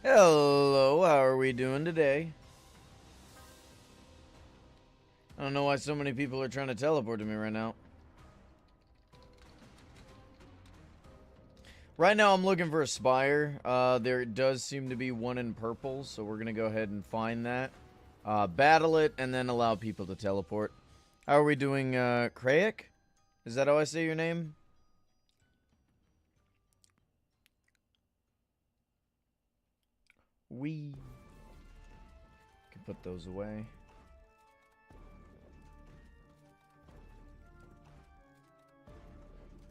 Hello, how are we doing today? I don't know why so many people are trying to teleport to me right now. Right now I'm looking for a spire. There does seem to be one in purple, so we're going to go ahead and find that. Battle it, and then allow people to teleport. How are we doing, Krayak? Is that how I say your name? We can put those away.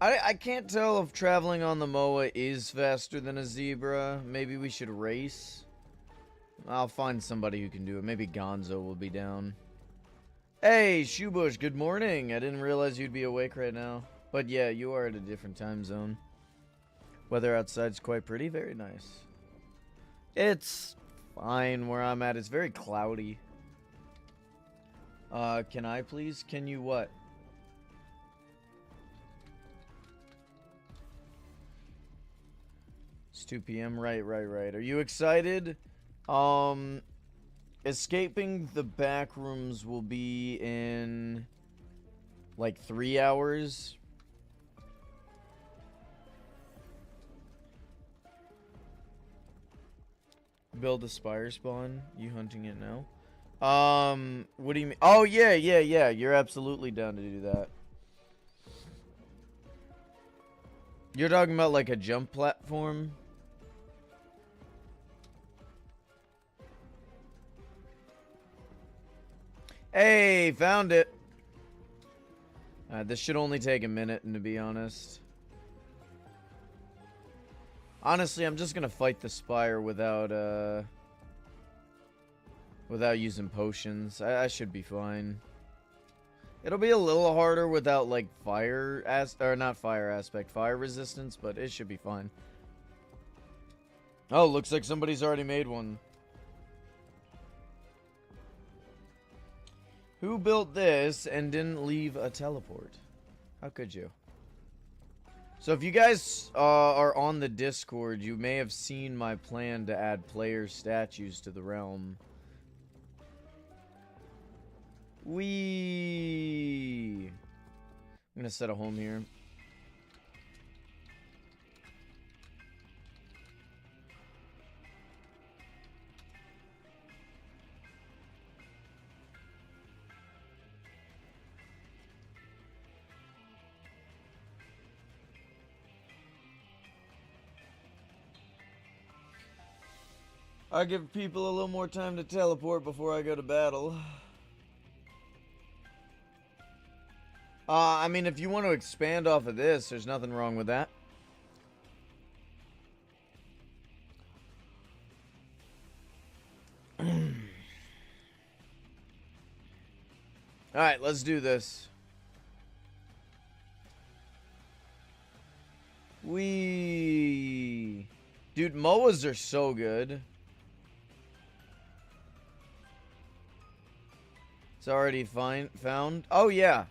I can't tell if traveling on the Moa is faster than a zebra. Maybe we should race. I'll find somebody who can do it. Maybe Gonzo will be down. Hey, Shoebush, good morning. I didn't realize you'd be awake right now. But yeah, you are at a different time zone. Weather outside's quite pretty. Very nice. It's fine where I'm at. It's very cloudy. Can I please? Can you what? It's 2 p.m. Right. Are you excited? Escaping the back rooms will be in like 3 hours. Build a spire spawn. You hunting it now? What do you mean? Oh, yeah. You're absolutely down to do that. You're talking about like a jump platform? Hey, found it. This should only take a minute, and to be honest. Honestly, I'm just gonna fight the spire without using potions. I should be fine. It'll be a little harder without like fire resistance, but it should be fine. Oh, looks like somebody's already made one. Who built this and didn't leave a teleport? How could you? So if you guys are on the Discord, you may have seen my plan to add player statues to the realm. I'm gonna set a home here. I give people a little more time to teleport before I go to battle. I mean, if you want to expand off of this, there's nothing wrong with that. Alright, let's do this. Dude, MOAs are so good. It's already found. Oh, yeah.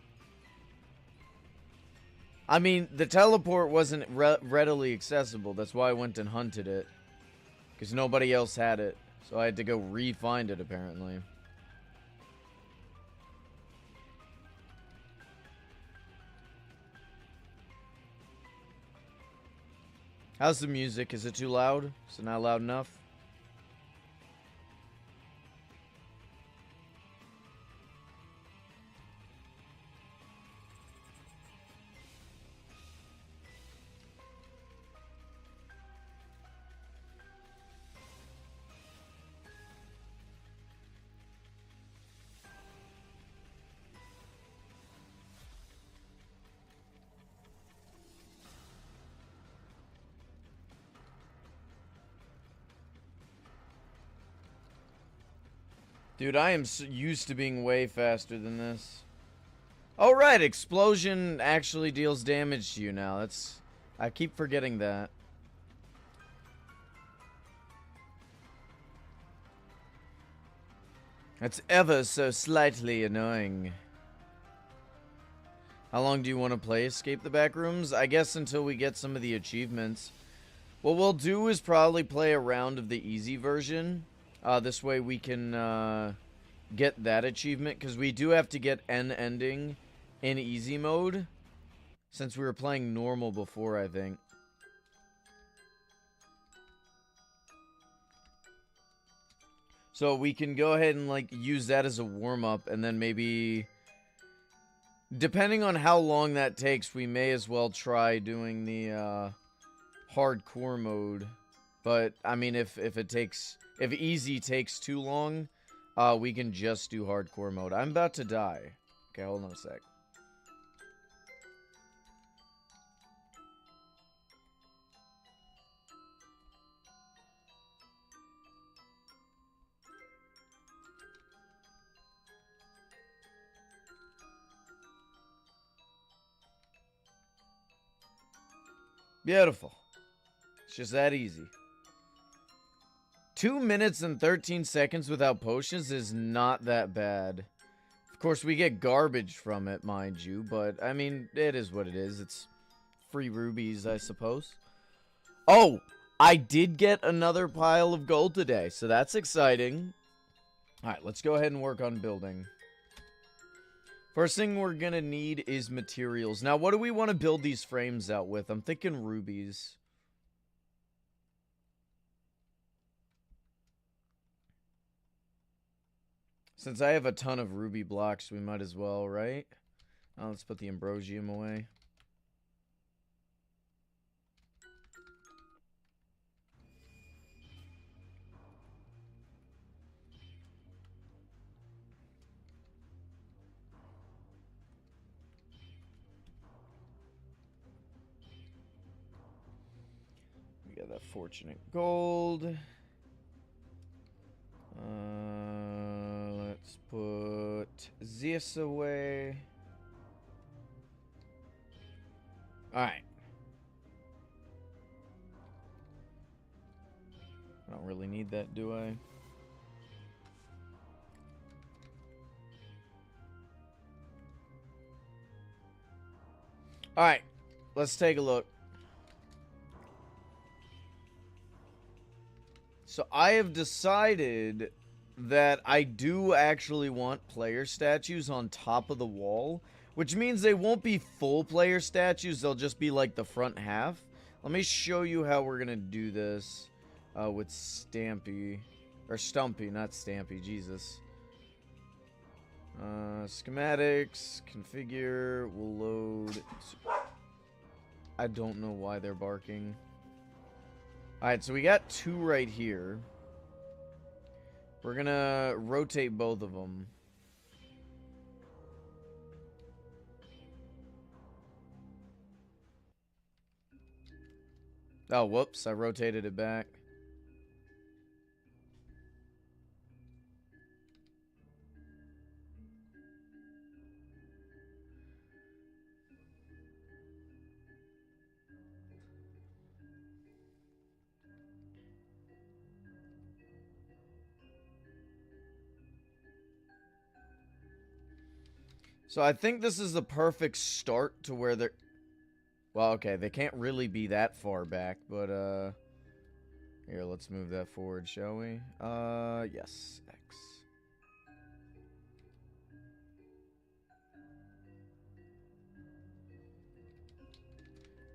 I mean, the teleport wasn't readily accessible. That's why I went and hunted it. Because nobody else had it. So I had to go re-find it, apparently. How's the music? Is it too loud? Is it not loud enough? Dude, I am so used to being way faster than this. Oh, right. Explosion actually deals damage to you now. I keep forgetting that. That's ever so slightly annoying. How long do you want to play Escape the Backrooms? I guess until we get some of the achievements. What we'll do is probably play a round of the easy version. This way we can get that achievement, because we do have to get N ending in easy mode, since we were playing normal before, I think. So we can go ahead and like use that as a warm-up, and then maybe, depending on how long that takes, we may as well try doing the hardcore mode. But I mean, if easy takes too long, we can just do hardcore mode. I'm about to die. Okay, hold on a sec. Beautiful. It's just that easy. 2 minutes and 13 seconds without potions is not that bad. Of course, we get garbage from it, mind you, but, I mean, it is what it is. It's free rubies, I suppose. Oh! I did get another pile of gold today, so that's exciting. Alright, let's go ahead and work on building. First thing we're gonna need is materials. Now, what do we want to build these frames out with? I'm thinking rubies. Since I have a ton of ruby blocks, we might as well, right? Let's put the ambrosium away. We got that fortunate gold. Let's put this away. Alright. I don't really need that, do I? Alright. Let's take a look. So I have decided that I do actually want player statues on top of the wall, which means they won't be full player statues, they'll just be like the front half. Let me show you how we're gonna do this with Stampy, or Stumpy, not Stampy, Jesus. Schematics, configure, we'll load. I don't know why they're barking. Alright, so we got 2 right here. We're gonna rotate both of them. Oh, whoops, I rotated it back. So I think this is the perfect start to where they're... Well, okay, they can't really be that far back, but, here, let's move that forward, shall we? Yes, X.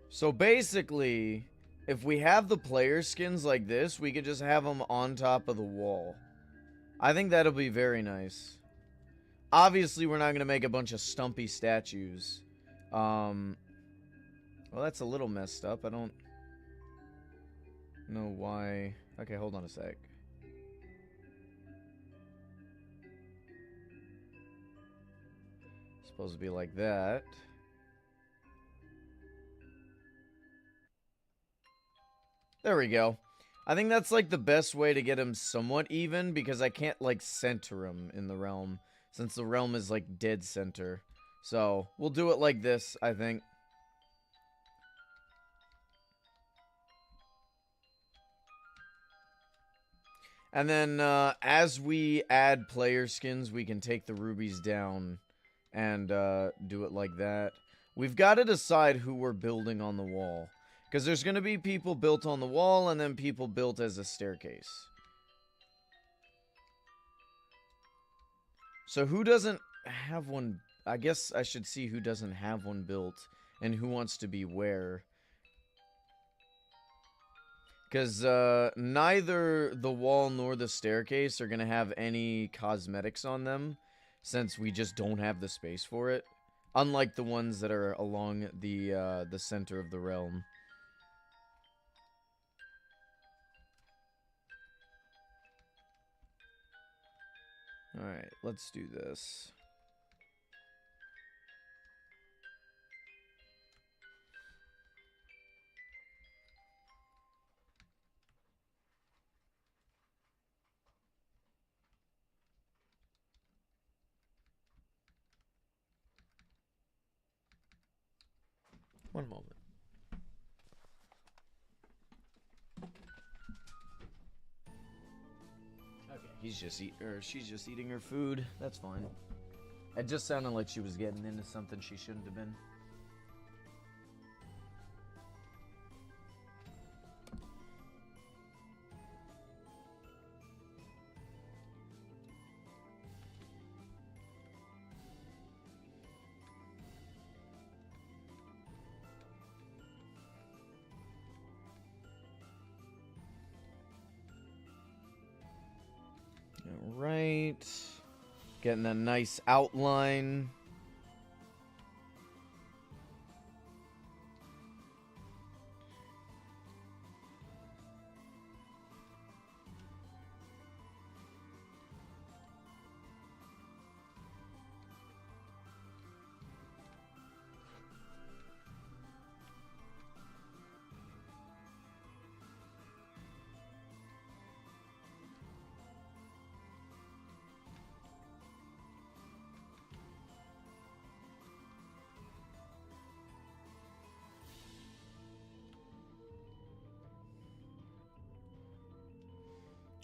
So basically, if we have the player skins like this, we could just have them on top of the wall. I think that'll be very nice. Obviously, we're not going to make a bunch of stumpy statues. Well, that's a little messed up. I don't know why. Okay, hold on a sec. Supposed to be like that. There we go. I think that's like the best way to get him somewhat even, because I can't like center him in the realm, since the realm is like dead center. So we'll do it like this, I think. And then as we add player skins, we can take the rubies down and do it like that. We've got to decide who we're building on the wall. Because there's going to be people built on the wall and then people built as a staircase. So who doesn't have one? I guess I should see who doesn't have one built and who wants to be where. Because neither the wall nor the staircase are going to have any cosmetics on them, since we just don't have the space for it. Unlike the ones that are along the center of the realm. Alright, let's do this. One moment. Okay, she's just eating her food. That's fine. It just sounded like she was getting into something she shouldn't have been. Alright. Getting a nice outline.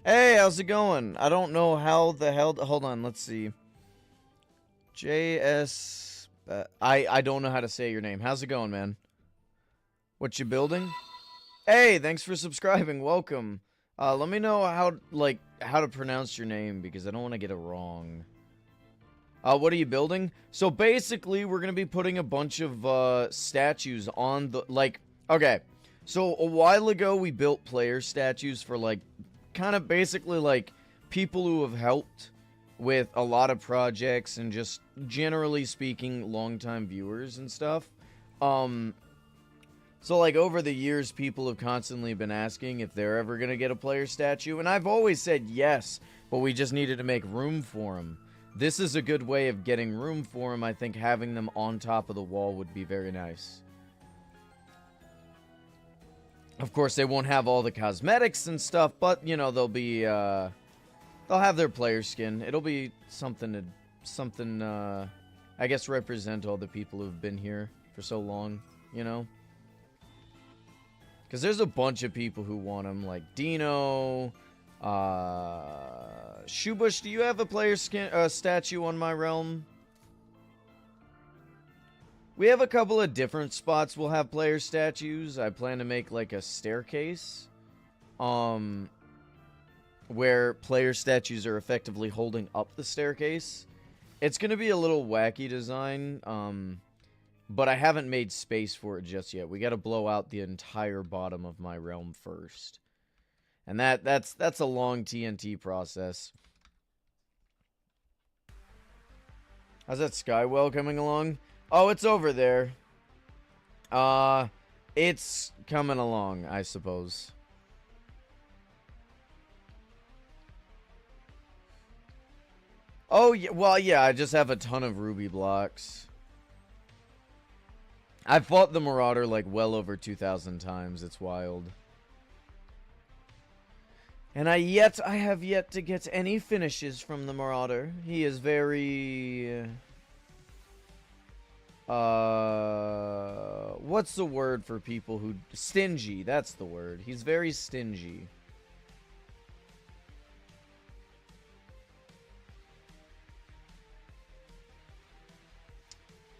Hey, how's it going? I don't know how the hell... Hold on, let's see. JS... I don't know how to say your name. How's it going, man? What you building? Hey, thanks for subscribing. Welcome. Let me know how to pronounce your name, because I don't want to get it wrong. What are you building? So basically, we're going to be putting a bunch of statues on the... okay. So a while ago, we built player statues for, kind of basically people who have helped with a lot of projects and just generally speaking longtime viewers and stuff. So over the years people have constantly been asking if they're ever gonna get a player statue, and I've always said yes, but we just needed to make room for them. This is a good way of getting room for them. I think having them on top of the wall would be very nice. Of course, they won't have all the cosmetics and stuff, but, you know, they'll be, they'll have their player skin. It'll be something, I guess, represent all the people who've been here for so long, you know? Because there's a bunch of people who want them, like Dino, Shoebush, do you have a player skin, statue on my realm? We have a couple of different spots we'll have player statues. I plan to make like a staircase, where player statues are effectively holding up the staircase. It's gonna be a little wacky design, but I haven't made space for it just yet. We gotta blow out the entire bottom of my realm first. And that's a long TNT process. How's that Skywell coming along? Oh, it's over there. It's coming along, I suppose. Oh, yeah, well, yeah, I just have a ton of ruby blocks. I've fought the Marauder, like, well over 2,000 times. It's wild. And I have yet to get any finishes from the Marauder. He is very... what's the word for people who... Stingy, that's the word. He's very stingy.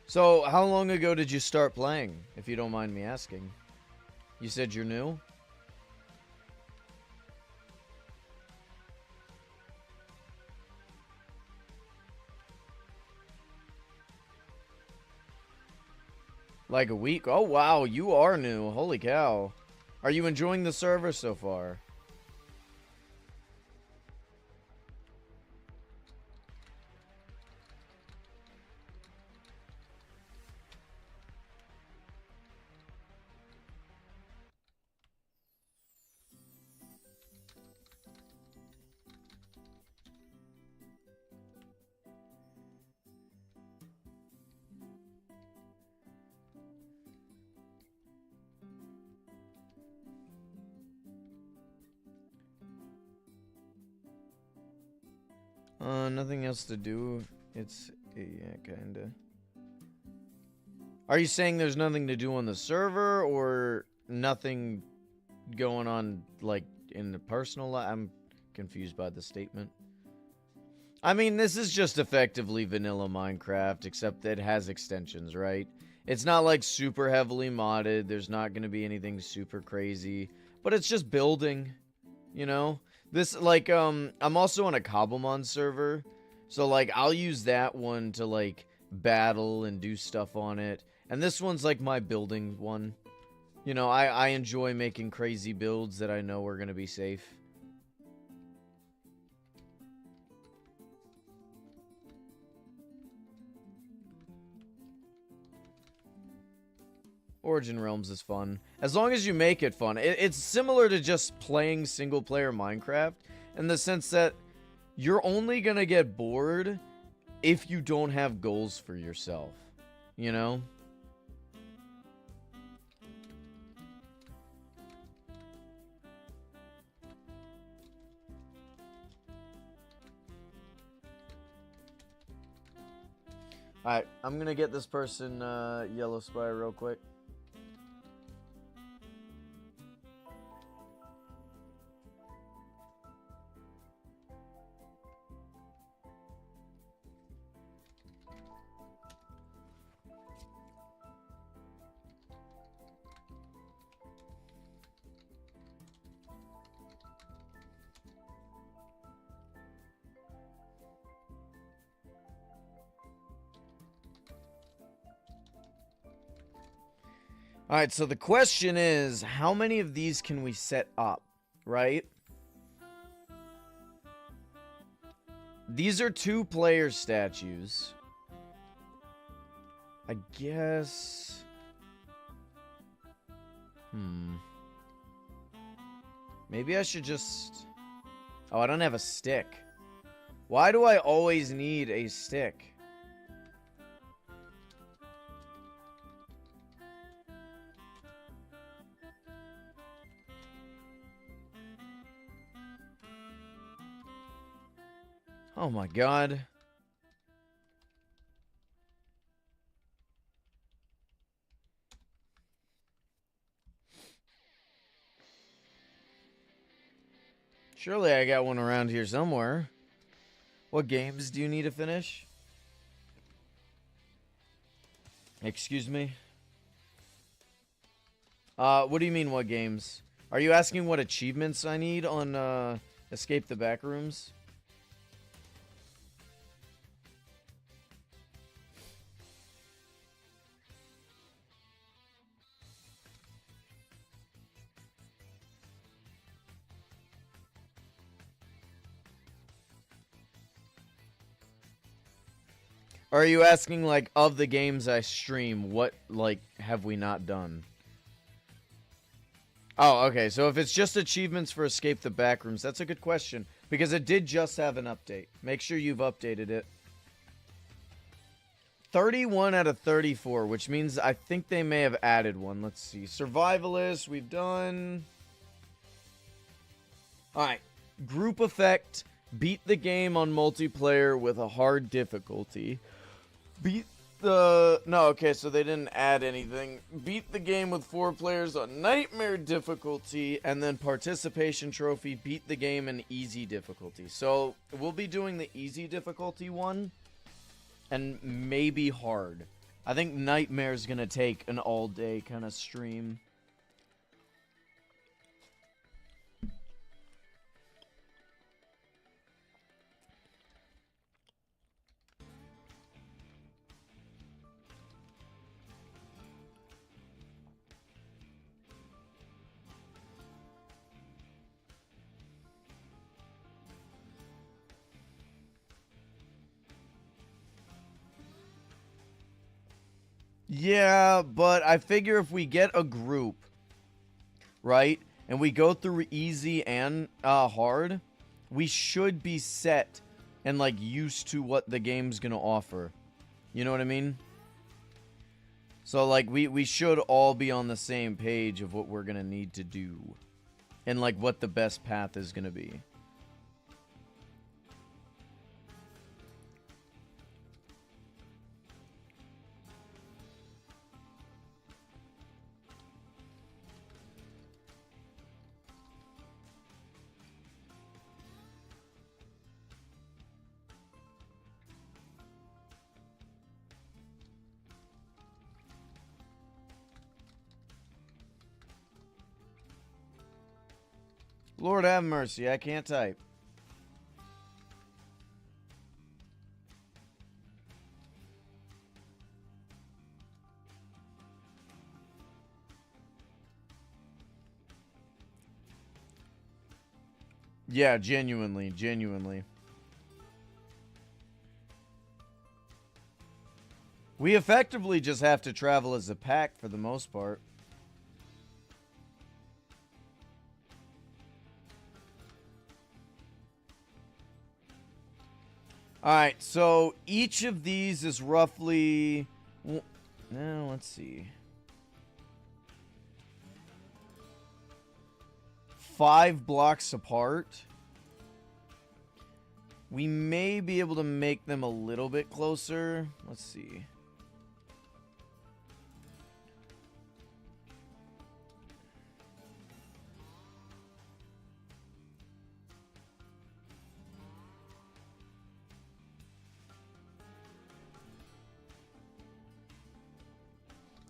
So, how long ago did you start playing, if you don't mind me asking? You said you're new? Like a week? Oh, wow. You are new. Holy cow. Are you enjoying the server so far? Nothing else to do. It's, yeah, kinda. Are you saying there's nothing to do on the server, or nothing going on, like, in the personal life? I'm confused by the statement. I mean, this is just effectively vanilla Minecraft, except that it has extensions, right? It's not, like, super heavily modded. There's not gonna be anything super crazy. But it's just building, you know? This, like, I'm also on a Cobblemon server. So, like, I'll use that one to, like, battle and do stuff on it. And this one's, like, my building one. You know, I enjoy making crazy builds that I know are gonna be safe. Origin Realms is fun. As long as you make it fun. It's similar to just playing single-player Minecraft, in the sense that you're only gonna get bored if you don't have goals for yourself. You know? Alright, I'm gonna get this person Yellow Spire real quick. Alright, so the question is, how many of these can we set up, right? These are 2 player statues. I guess... Maybe I should just... Oh, I don't have a stick. Why do I always need a stick? Oh my god. Surely I got one around here somewhere. What games do you need to finish? Excuse me? What do you mean, what games? Are you asking what achievements I need on, Escape the Backrooms? Or are you asking, like, of the games I stream, what, like, have we not done? Oh, okay, so if it's just achievements for Escape the Backrooms, that's a good question. Because it did just have an update. Make sure you've updated it. 31 out of 34, which means I think they may have added one. Let's see. Survivalist, we've done... Alright. Group Effect. Beat the game on multiplayer with a hard difficulty. Beat the... No, okay, so they didn't add anything. Beat the game with 4 players on Nightmare difficulty, and then Participation Trophy, beat the game in easy difficulty. So, we'll be doing the easy difficulty one, and maybe hard. I think Nightmare's gonna take an all-day kind of stream. Yeah, but I figure if we get a group, right, and we go through easy and hard, we should be set and, like, used to what the game's gonna offer. You know what I mean? So, like, we should all be on the same page of what we're gonna need to do. And, like, what the best path is gonna be. Lord have mercy, I can't type. Yeah, genuinely, genuinely. We effectively just have to travel as a pack for the most part. Alright, so each of these is roughly... Well, now, let's see. 5 blocks apart. We may be able to make them a little bit closer. Let's see.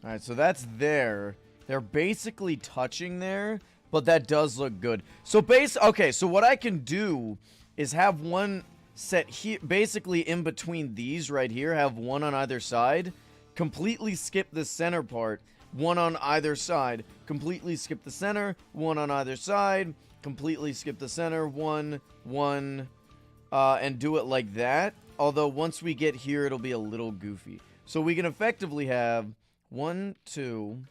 Alright, so that's there. They're basically touching there, but that does look good. So okay, so what I can do is have one set here, basically in between these right here, have one on either side, completely skip the center part, one on either side, completely skip the center, one on either side, completely skip the center, one, and do it like that. Although once we get here, it'll be a little goofy. So we can effectively have 1, 2,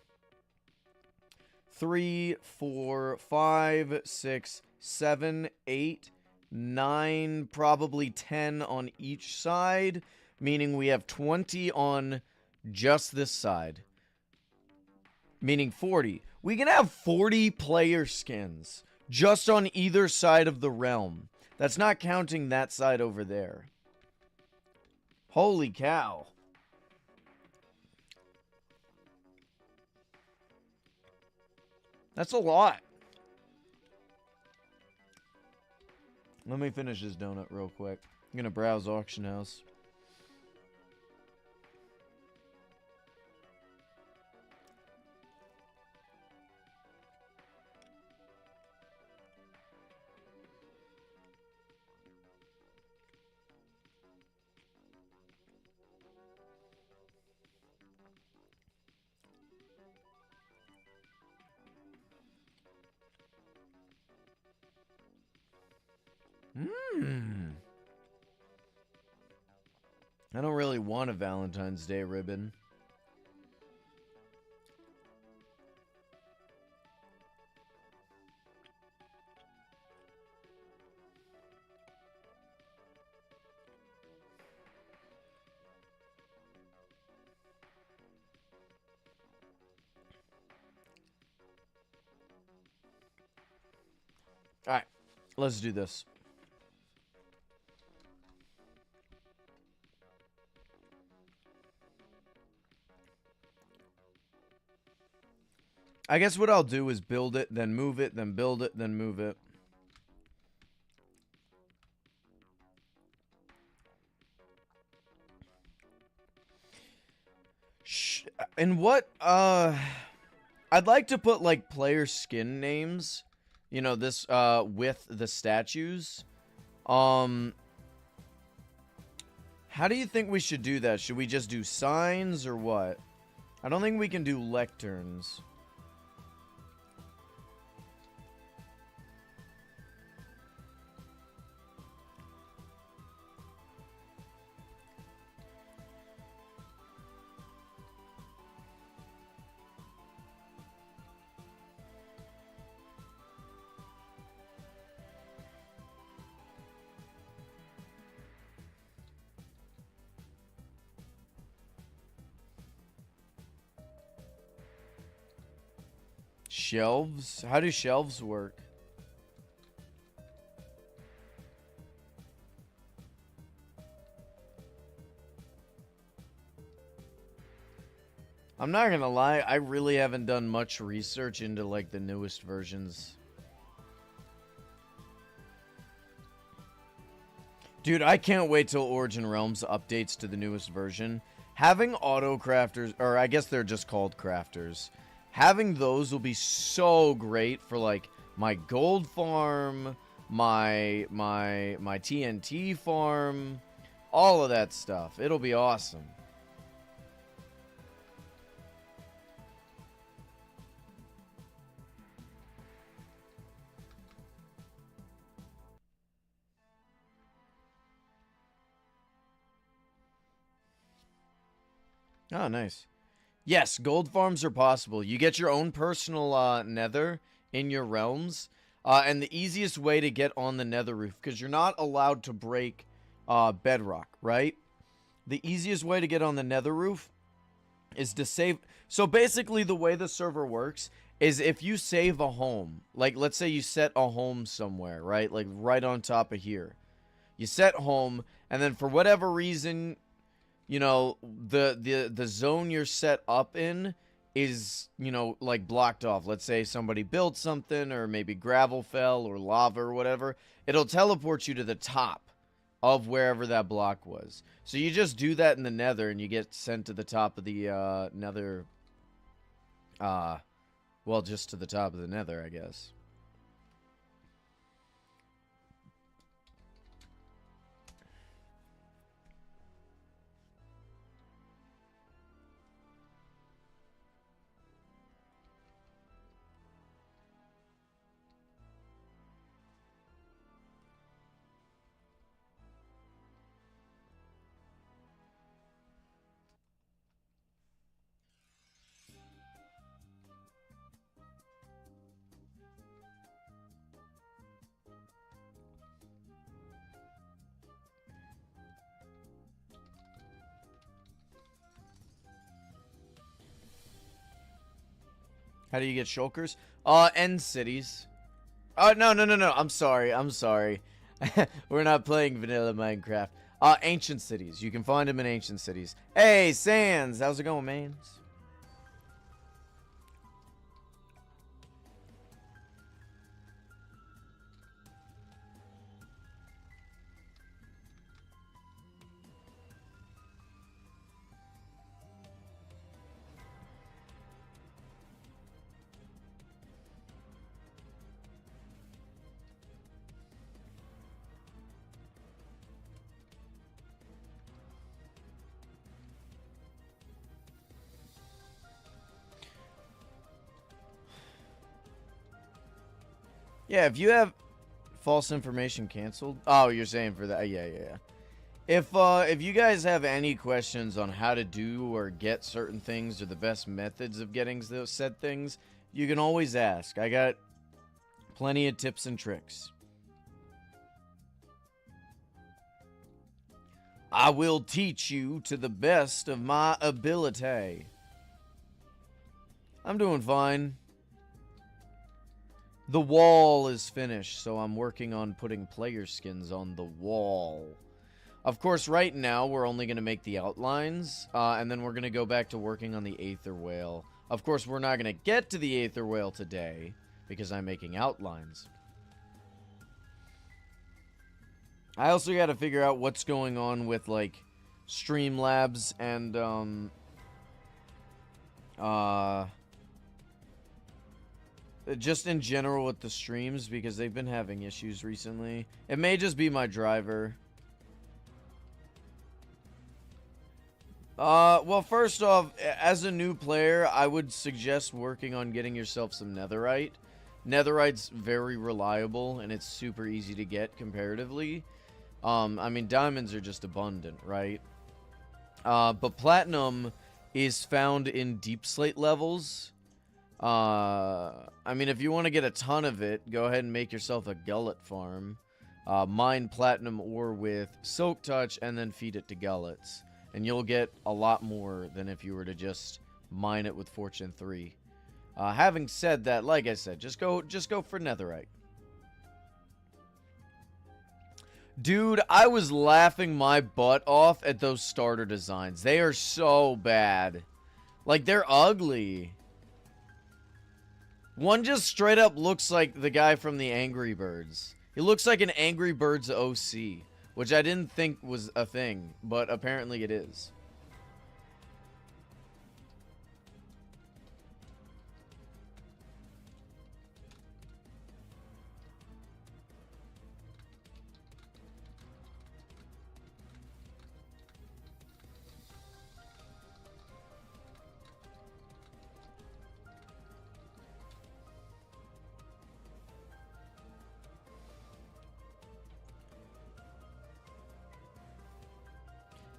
3, 4, 5, 6, 7, 8, 9, probably 10 on each side, meaning we have 20 on just this side, meaning 40. We can have 40 player skins just on either side of the realm. That's not counting that side over there. Holy cow. That's a lot. Let me finish this donut real quick. I'm gonna browse auction house. I don't really want a Valentine's Day ribbon. Alright, let's do this. I guess what I'll do is build it, then move it, then build it, then move it. And what, I'd like to put, like, player skin names. You know, this, with the statues. How do you think we should do that? Should we just do signs, or what? I don't think we can do lecterns. Shelves? How do shelves work? I'm not gonna lie, I really haven't done much research into, like, the newest versions. Dude, I can't wait till Origin Realms updates to the newest version. Having auto crafters, or I guess they're just called crafters, having those will be so great for, like, my gold farm, my TNT farm, all of that stuff. It'll be awesome. Oh, nice. Yes, gold farms are possible. You get your own personal nether in your realms. And the easiest way to get on the nether roof, because you're not allowed to break bedrock, right? The easiest way to get on the nether roof is to save. So basically, the way the server works is if you save a home, like let's say you set a home somewhere, right? Like right on top of here. You set home, and then for whatever reason, you know, the zone you're set up in is, you know, like blocked off. Let's say somebody built something, or maybe gravel fell, or lava, or whatever. It'll teleport you to the top of wherever that block was. So you just do that in the nether, and you get sent to the top of the nether. Well, just to the top of the nether, I guess. How do you get shulkers? End cities. No. I'm sorry. We're not playing vanilla Minecraft. Ancient cities. You can find them in ancient cities. Hey, Sans. How's it going, man? Yeah, if you have false information canceled. Oh, you're saying for that. Yeah. If you guys have any questions on how to do or get certain things, or the best methods of getting those said things, you can always ask. I got plenty of tips and tricks. I will teach you to the best of my ability. I'm doing fine. The wall is finished, so I'm working on putting player skins on the wall. Of course, right now, we're only going to make the outlines, and then we're going to go back to working on the Aether Whale. Of course, we're not going to get to the Aether Whale today, because I'm making outlines. I also got to figure out what's going on with, like, Streamlabs and, just in general with the streams, because they've been having issues recently. It may just be my driver. Well, first off, as a new player, I would suggest working on getting yourself some netherite. Netherite's very reliable, and it's super easy to get comparatively. I mean, diamonds are just abundant, right? But platinum is found in deep slate levels. I mean, if you want to get a ton of it, go ahead and make yourself a gullet farm. Mine platinum ore with silk touch, and then feed it to gullets. And you'll get a lot more than if you were to just mine it with Fortune 3. Having said that, like I said, just go for netherite. Dude, I was laughing my butt off at those starter designs. They are so bad. Like, they're ugly. One just straight up looks like the guy from the Angry Birds. He looks like an Angry Birds OC, which I didn't think was a thing, but apparently it is.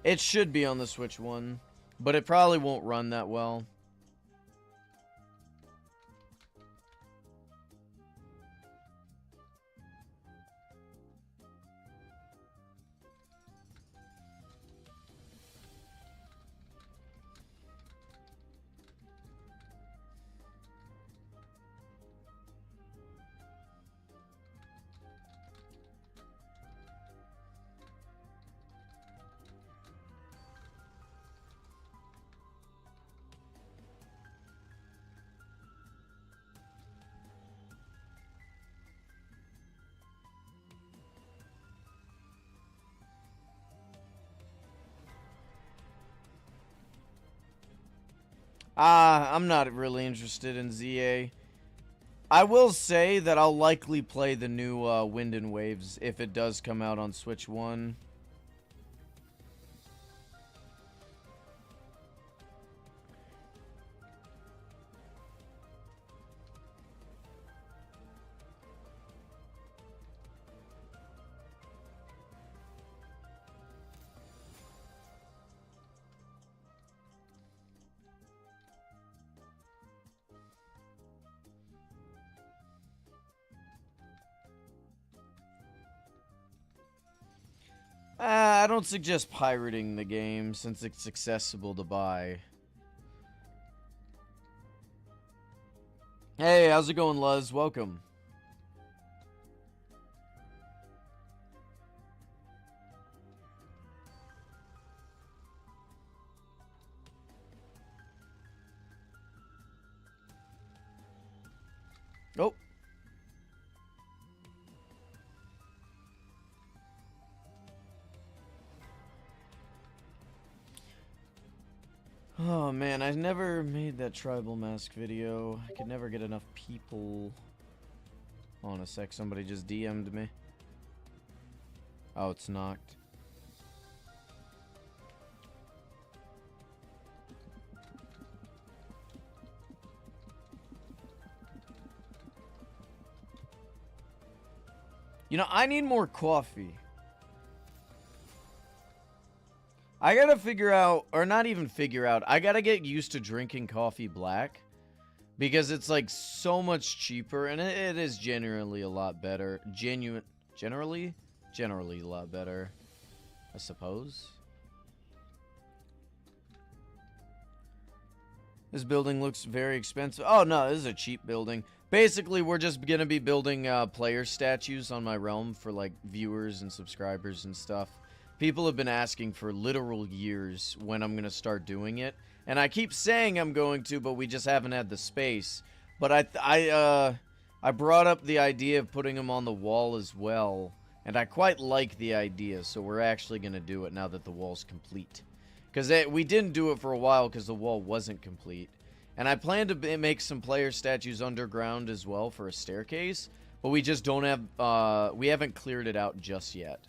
It should be on the Switch 1, but it probably won't run that well. I'm not really interested in ZA. I will say that I'll likely play the new Wind and Waves if it does come out on Switch 1. I don't suggest pirating the game since it's accessible to buy. Hey, how's it going, Luz? Welcome. Oh. Oh man, I never made that tribal mask video. I could never get enough people. Hold on a sec, somebody just DM'd me. Oh, it's knocked. You know, I need more coffee. I gotta figure out, or not even figure out, I gotta get used to drinking coffee black. Because it's like so much cheaper, and it is generally a lot better. Generally a lot better, I suppose. This building looks very expensive. Oh no, this is a cheap building. Basically, we're just gonna be building player statues on my realm for like viewers and subscribers and stuff. People have been asking for literal years when I'm gonna start doing it, and I keep saying I'm going to, but we just haven't had the space. But I brought up the idea of putting them on the wall as well, and I quite like the idea, so we're actually gonna do it now that the wall's complete. Because we didn't do it for a while because the wall wasn't complete. And I plan to make some player statues underground as well for a staircase, but we just don't have, we haven't cleared it out just yet.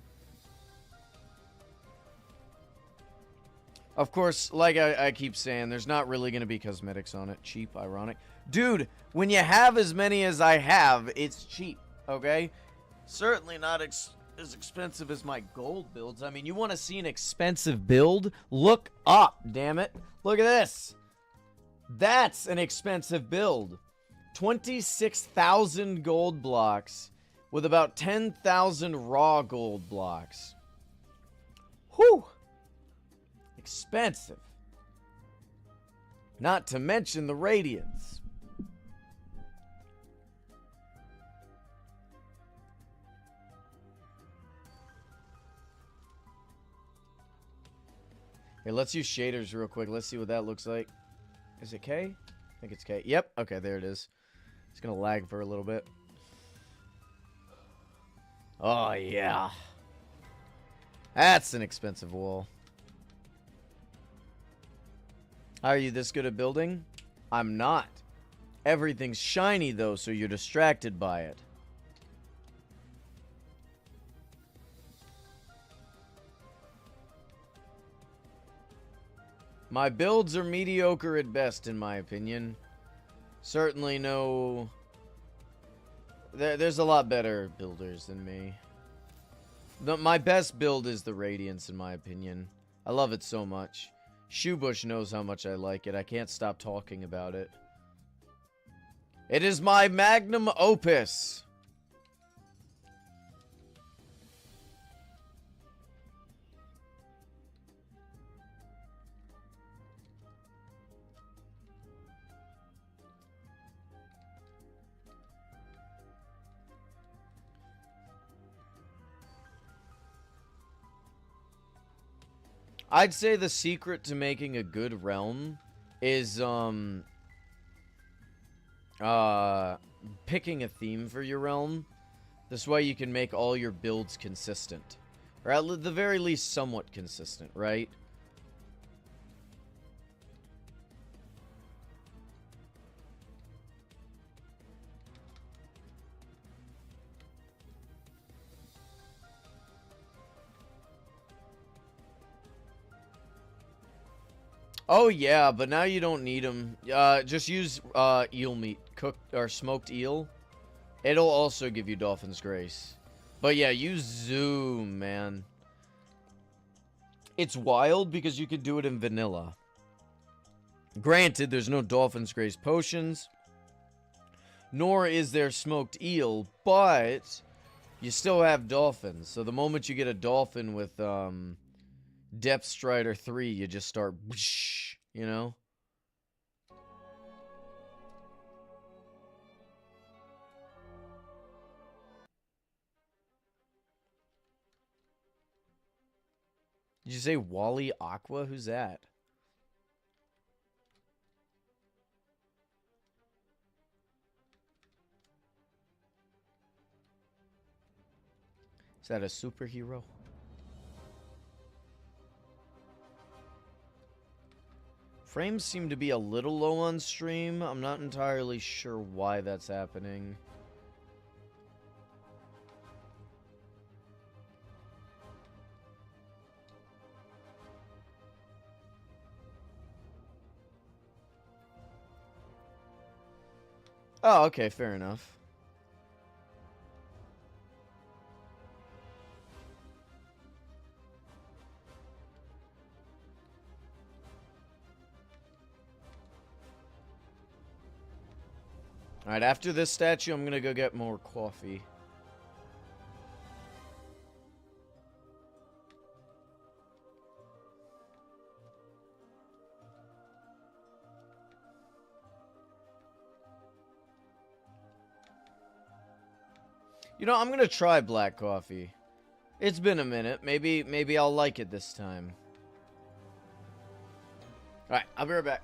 Of course, like I keep saying, there's not really going to be cosmetics on it. Cheap, ironic. Dude, when you have as many as I have, it's cheap, okay? Certainly not as expensive as my gold builds. I mean, you want to see an expensive build? Look up, damn it. Look at this. That's an expensive build. 26,000 gold blocks with about 10,000 raw gold blocks. Whew. Expensive. Not to mention the radiance. Here, let's use shaders real quick. Let's see what that looks like. Is it K? I think it's K. Yep. Okay, there it is. It's gonna lag for a little bit. Oh, yeah. That's an expensive wall. Are you this good at building? I'm not. Everything's shiny, though, so you're distracted by it. My builds are mediocre at best, in my opinion. Certainly no... There's a lot better builders than me. My best build is the Radiance, in my opinion. I love it so much. Shoebush knows how much I like it. I can't stop talking about it. It is my magnum opus. I'd say the secret to making a good realm is, picking a theme for your realm. This way you can make all your builds consistent. Or at the very least, somewhat consistent, right? Oh yeah, but now you don't need them. Just use eel meat, cooked or smoked eel. It'll also give you Dolphin's Grace. But yeah, use Zoom, man. It's wild because you could do it in vanilla. Granted, there's no Dolphin's Grace potions, nor is there smoked eel, but you still have dolphins. So the moment you get a dolphin with Depth Strider 3, you just start, whoosh, you know? Did you say Wally Aqua? Who's that? Is that a superhero? Frames seem to be a little low on stream. I'm not entirely sure why that's happening. Oh, okay, fair enough. Alright, after this statue, I'm gonna go get more coffee. You know, I'm gonna try black coffee. It's been a minute. Maybe I'll like it this time. Alright, I'll be right back.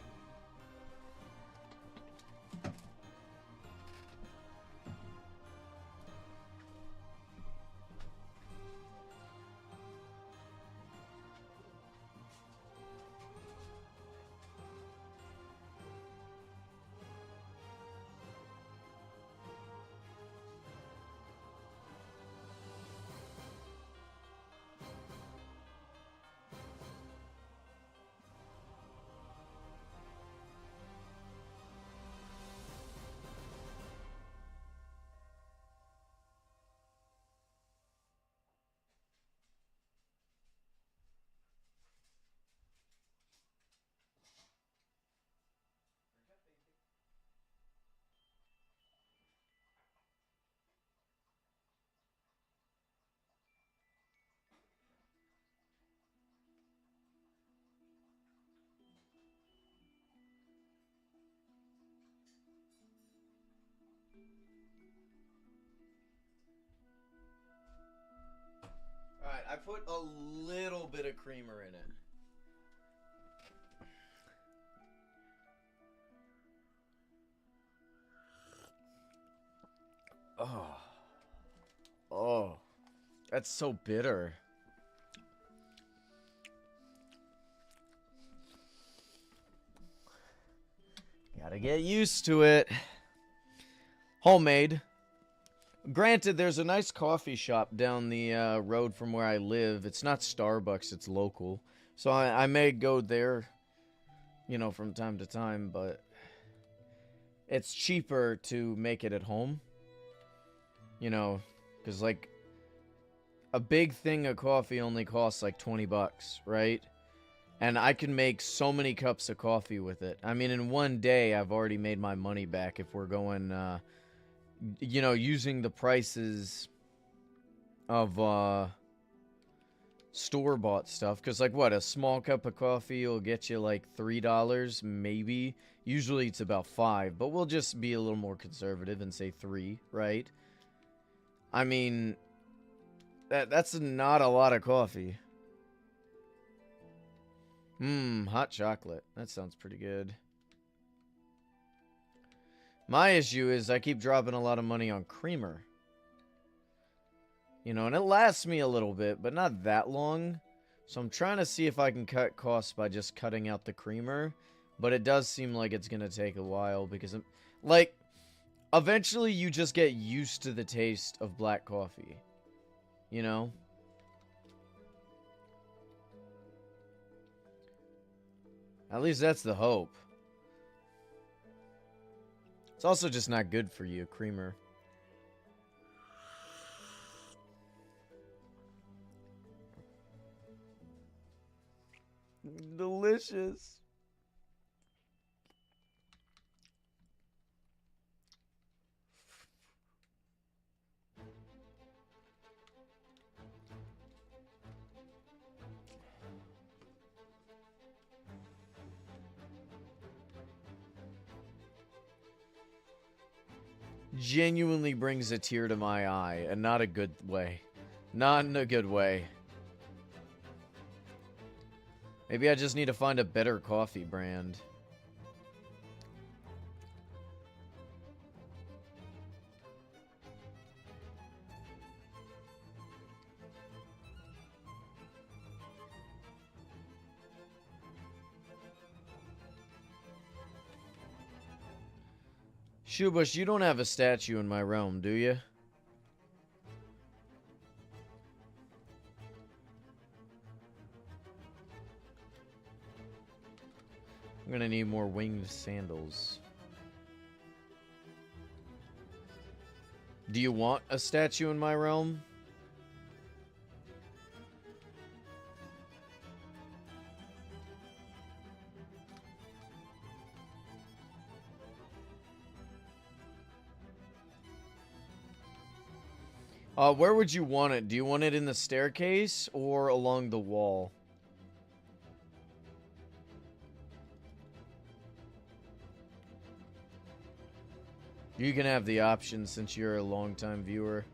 Alright, I put a little bit of creamer in it. Oh. Oh. That's so bitter. Gotta get used to it. Homemade. Granted, there's a nice coffee shop down the road from where I live. It's not Starbucks, it's local. So I may go there, you know, from time to time, but it's cheaper to make it at home. You know, because, like, a big thing of coffee only costs, like, 20 bucks, right? And I can make so many cups of coffee with it. I mean, in one day, I've already made my money back if we're going, you know, using the prices of store-bought stuff. Because, like, what, a small cup of coffee will get you, like, $3, maybe. Usually it's about $5, but we'll just be a little more conservative and say $3, right? I mean, that's not a lot of coffee. Hot chocolate. That sounds pretty good. My issue is I keep dropping a lot of money on creamer. You know, and it lasts me a little bit, but not that long. So I'm trying to see if I can cut costs by just cutting out the creamer. But it does seem like it's going to take a while because, like, eventually you just get used to the taste of black coffee. You know? At least that's the hope. It's also just not good for you, creamer. Delicious. Genuinely brings a tear to my eye, and not a good way. Not in a good way. Maybe I just need to find a better coffee brand. Shubush, you don't have a statue in my realm, do you? I'm gonna need more winged sandals. Do you want a statue in my realm? Where would you want it? Do you want it in the staircase or along the wall? You can have the option since you're a longtime viewer.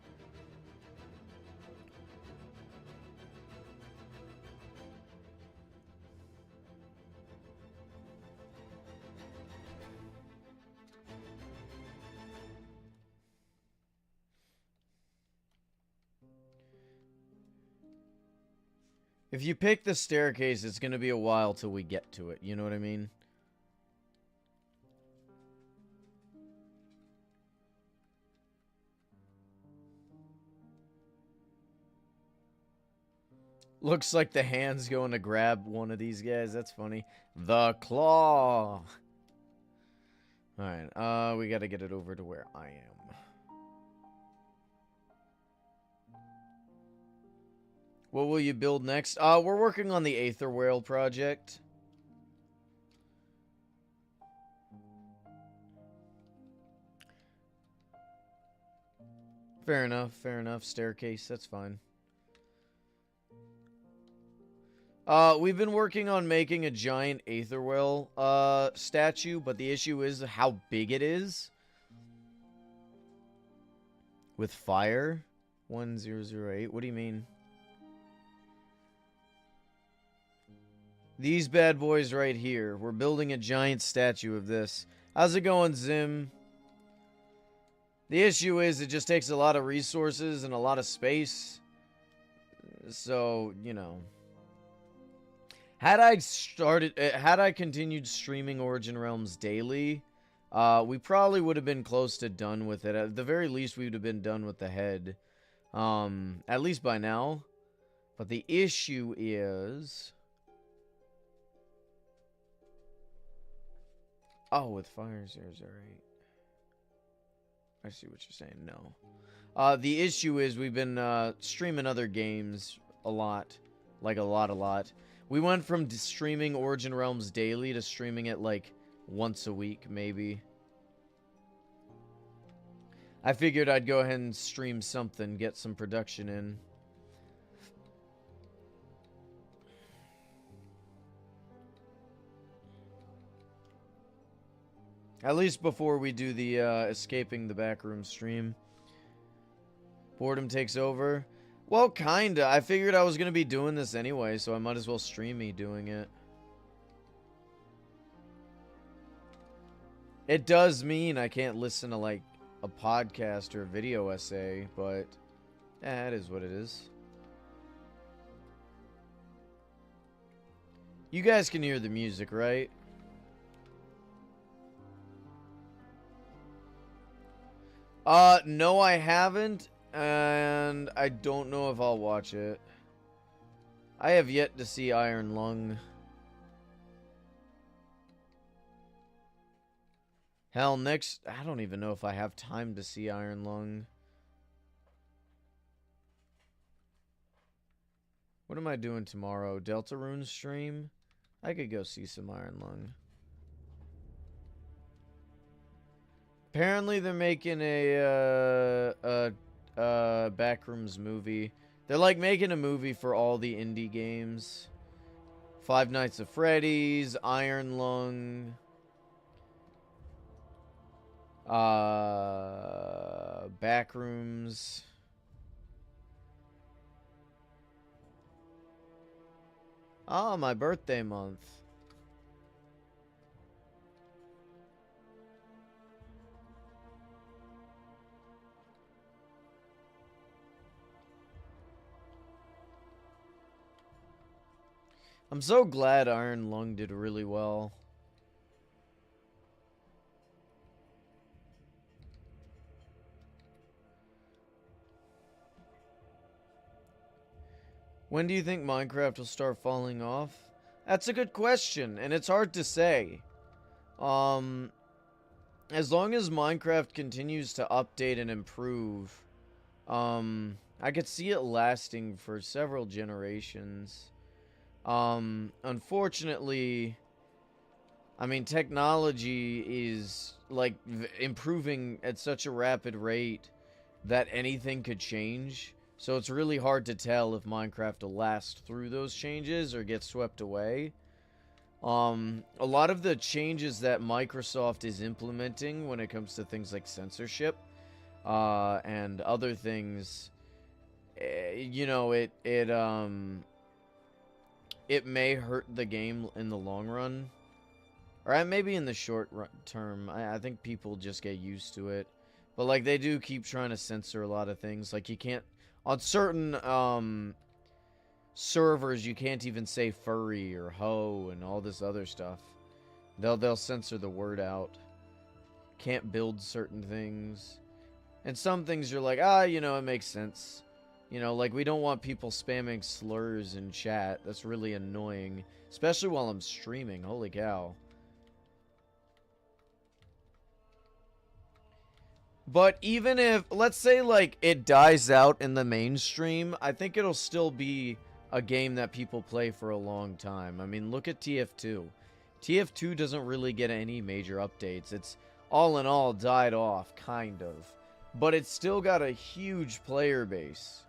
If you pick the staircase, it's going to be a while till we get to it. You know what I mean? Looks like the hand's going to grab one of these guys. That's funny. The claw. Alright, we got to get it over to where I am. What will you build next? We're working on the Aetherwhale project. Fair enough, fair enough. Staircase, that's fine. We've been working on making a giant Aetherwhale, statue, but the issue is how big it is. With fire? 1008, what do you mean? These bad boys right here. We're building a giant statue of this. How's it going, Zim? The issue is it just takes a lot of resources and a lot of space. So, you know. Had I continued streaming Origin Realms daily, we probably would have been close to done with it. At the very least, we would have been done with the head. At least by now. But the issue is... Oh, with Fire 008. I see what you're saying. No. The issue is we've been streaming other games a lot. Like a lot. We went from streaming Origin Realms daily to streaming it like once a week, maybe. I figured I'd go ahead and stream something, get some production in. At least before we do the escaping the backroom stream. Boredom takes over. Well, kinda. I figured I was gonna be doing this anyway, so I might as well stream me doing it. It does mean I can't listen to, like, a podcast or a video essay, but... it is what it is. You guys can hear the music, right? No, I haven't, and I don't know if I'll watch it. I have yet to see Iron Lung. Hell, next... I don't even know if I have time to see Iron Lung. What am I doing tomorrow? Deltarune stream? I could go see some Iron Lung. Apparently they're making a Backrooms movie. They're like making a movie for all the indie games. Five Nights at Freddy's, Iron Lung, Backrooms. Ah, my birthday month. I'm so glad Iron Lung did really well. When do you think Minecraft will start falling off? That's a good question, and it's hard to say. As long as Minecraft continues to update and improve, I could see it lasting for several generations. Unfortunately, I mean, technology is, like, improving at such a rapid rate that anything could change. So it's really hard to tell if Minecraft will last through those changes or get swept away. A lot of the changes that Microsoft is implementing when it comes to things like censorship, and other things, you know, it may hurt the game in the long run. Or maybe in the short term. I think people just get used to it. But, like, they do keep trying to censor a lot of things. Like, you can't... On certain, servers, you can't even say furry or hoe and all this other stuff. They'll censor the word out. Can't build certain things. And some things you're like, you know, it makes sense. You know, like, we don't want people spamming slurs in chat. That's really annoying. Especially while I'm streaming. Holy cow. But even if, let's say, like, it dies out in the mainstream, I think it'll still be a game that people play for a long time. I mean, look at TF2. TF2 doesn't really get any major updates. It's, all in all, died off, kind of. But it's still got a huge player base.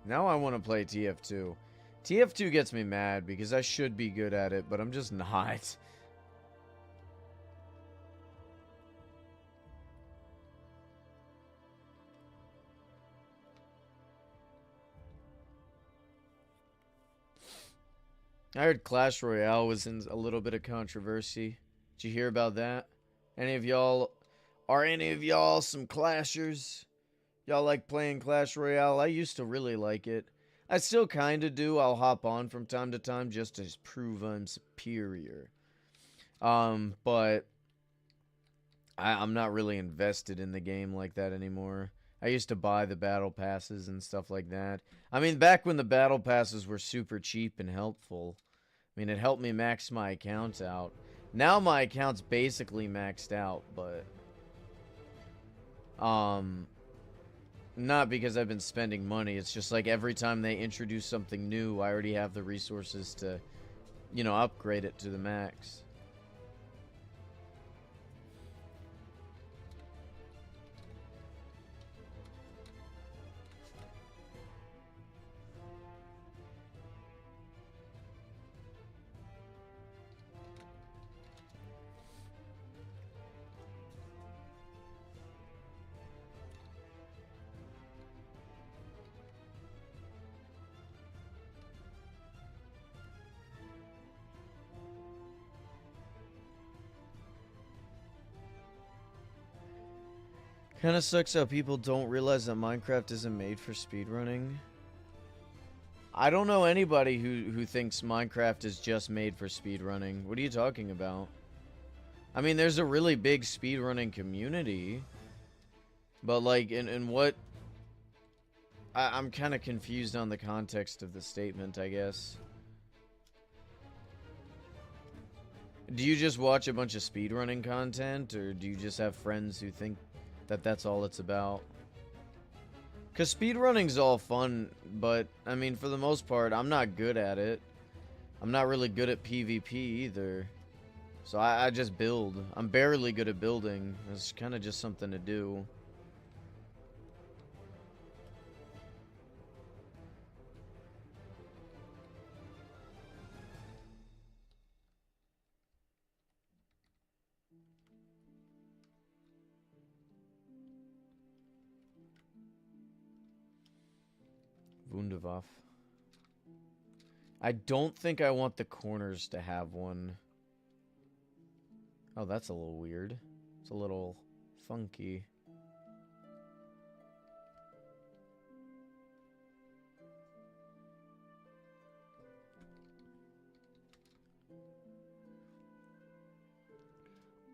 Now I want to play TF2. TF2 gets me mad because I should be good at it, but I'm just not. I heard Clash Royale was in a little bit of controversy. Did you hear about that? Any of y'all, are any of y'all some Clashers? Y'all like playing Clash Royale? I used to really like it. I still kind of do. I'll hop on from time to time just to prove I'm superior. But I'm not really invested in the game like that anymore. I used to buy the battle passes and stuff like that. I mean, back when the battle passes were super cheap and helpful. I mean, it helped me max my account out. Now my account's basically maxed out, but not because I've been spending money. It's just like every time they introduce something new, I already have the resources to, you know, upgrade it to the max. Kind of sucks how people don't realize that Minecraft isn't made for speedrunning. I don't know anybody who thinks Minecraft is just made for speedrunning. What are you talking about? I mean, there's a really big speedrunning community. But, like, in what... I'm kind of confused on the context of the statement, I guess. Do you just watch a bunch of speedrunning content? Or do you just have friends who think that that's all it's about? Because speedrunning's all fun, but, I mean, for the most part, I'm not good at it. I'm not really good at PvP either. So I just build. I'm barely good at building. It's kind of just something to do. Wunderwaffe. I don't think I want the corners to have one. Oh, that's a little weird. It's a little funky.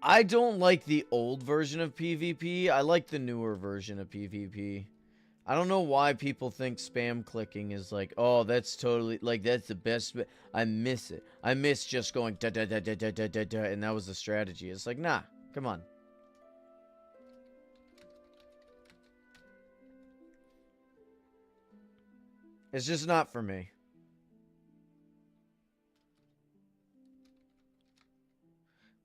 I don't like the old version of PvP. I like the newer version of PvP. I don't know why people think spam clicking is like, oh, that's totally, like, that's the best. I miss it. I miss just going da da da da da da da da, and that was the strategy. It's like, nah, come on. It's just not for me.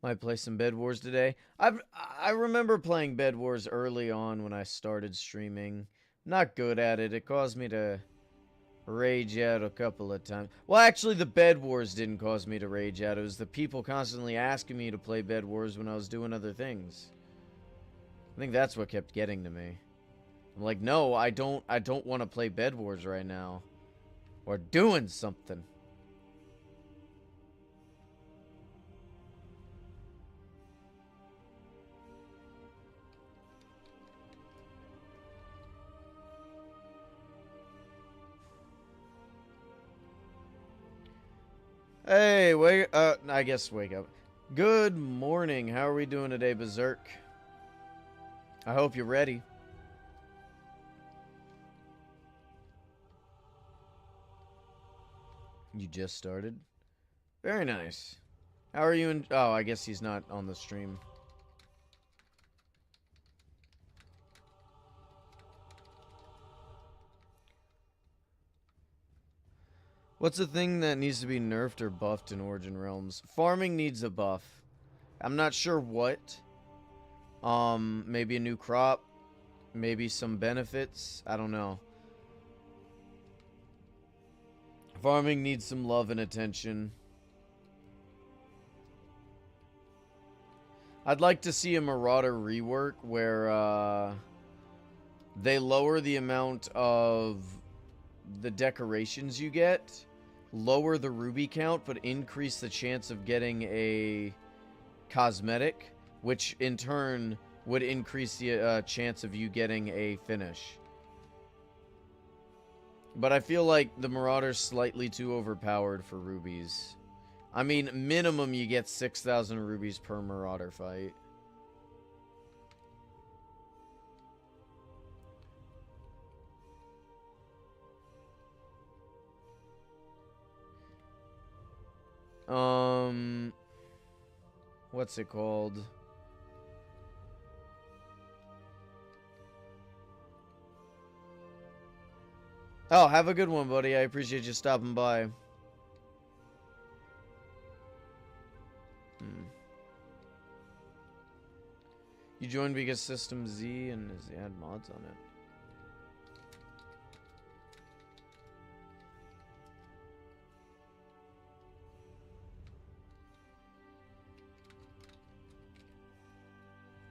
Might play some Bed Wars today. I remember playing Bed Wars early on when I started streaming. Not good at it. It caused me to rage out a couple of times. Well, actually, the Bed Wars didn't cause me to rage out. It was the people constantly asking me to play Bed Wars when I was doing other things. I think that's what kept getting to me. I'm like, no, I don't want to play Bed Wars right now. Or doing something. Hey, I guess wake up. Good morning. How are we doing today, Berserk? I hope you're ready. You just started? Very nice. How are you in... Oh, I guess he's not on the stream. What's the thing that needs to be nerfed or buffed in Origin Realms? Farming needs a buff. I'm not sure what. Maybe a new crop. Maybe some benefits. I don't know. Farming needs some love and attention. I'd like to see a Marauder rework where, they lower the amount of the decorations you get, lower the ruby count, but increase the chance of getting a cosmetic, which in turn would increase the chance of you getting a finish. But I feel like the Marauder's slightly too overpowered for rubies. I mean, minimum you get 6,000 rubies per Marauder fight. What's it called? Oh, have a good one, buddy. I appreciate you stopping by. You joined because System Z and they had mods on it.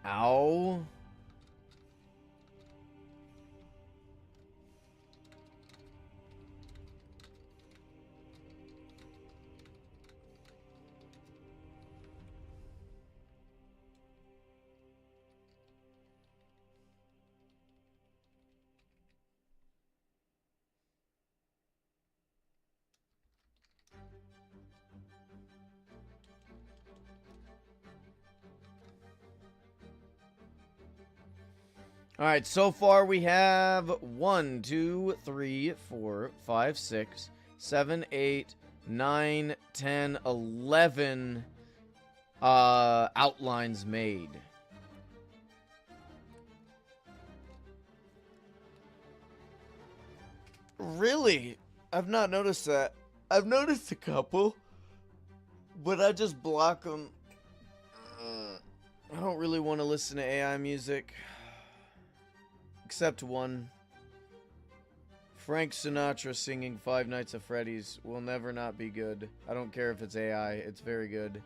Ow. Alright, so far we have 1, 2, 3, 4, 5, 6, 7, 8, 9, 10, 11 outlines made. Really? I've not noticed that. I've noticed a couple, but I just block them. I don't really want to listen to AI music. Except one. Frank Sinatra singing Five Nights at Freddy's will never not be good. I don't care if it's AI, it's very good.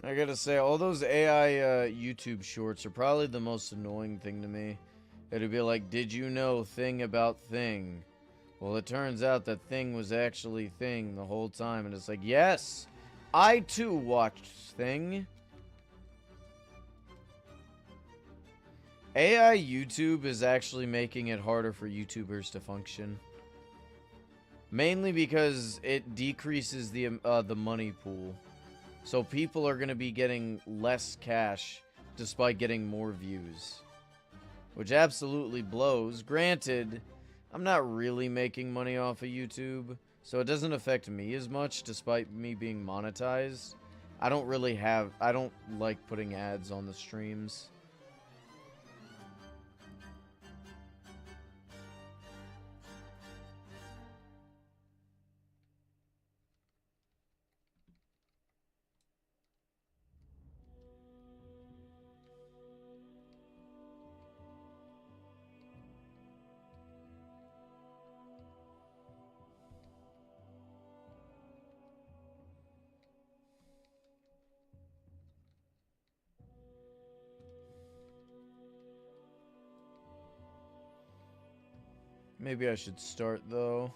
I gotta say, all those AI YouTube shorts are probably the most annoying thing to me. It'd be like, did you know thing about thing? Well, it turns out that thing was actually thing the whole time. And it's like, yes, I too watched thing. AI YouTube is actually making it harder for YouTubers to function. Mainly because it decreases the money pool. So people are going to be getting less cash despite getting more views. Which absolutely blows. Granted, I'm not really making money off of YouTube, so it doesn't affect me as much despite me being monetized. I don't like putting ads on the streams. Maybe I should start, though.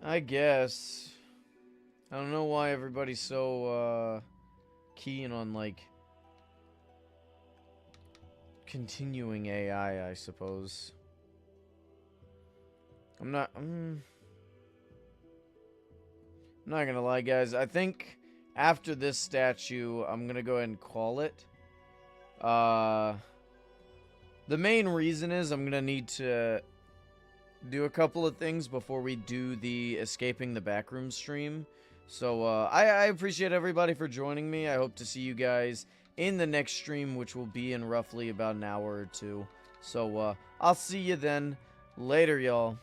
I guess. I don't know why everybody's so, keen on, like, continuing AI, I suppose. I'm not gonna lie, guys. I think after this statue, I'm gonna go ahead and call it. The main reason is I'm gonna need to do a couple of things before we do the escaping the backroom stream. So, I appreciate everybody for joining me. I hope to see you guys in the next stream, which will be in roughly about an hour or two. So, I'll see you then. Later, y'all.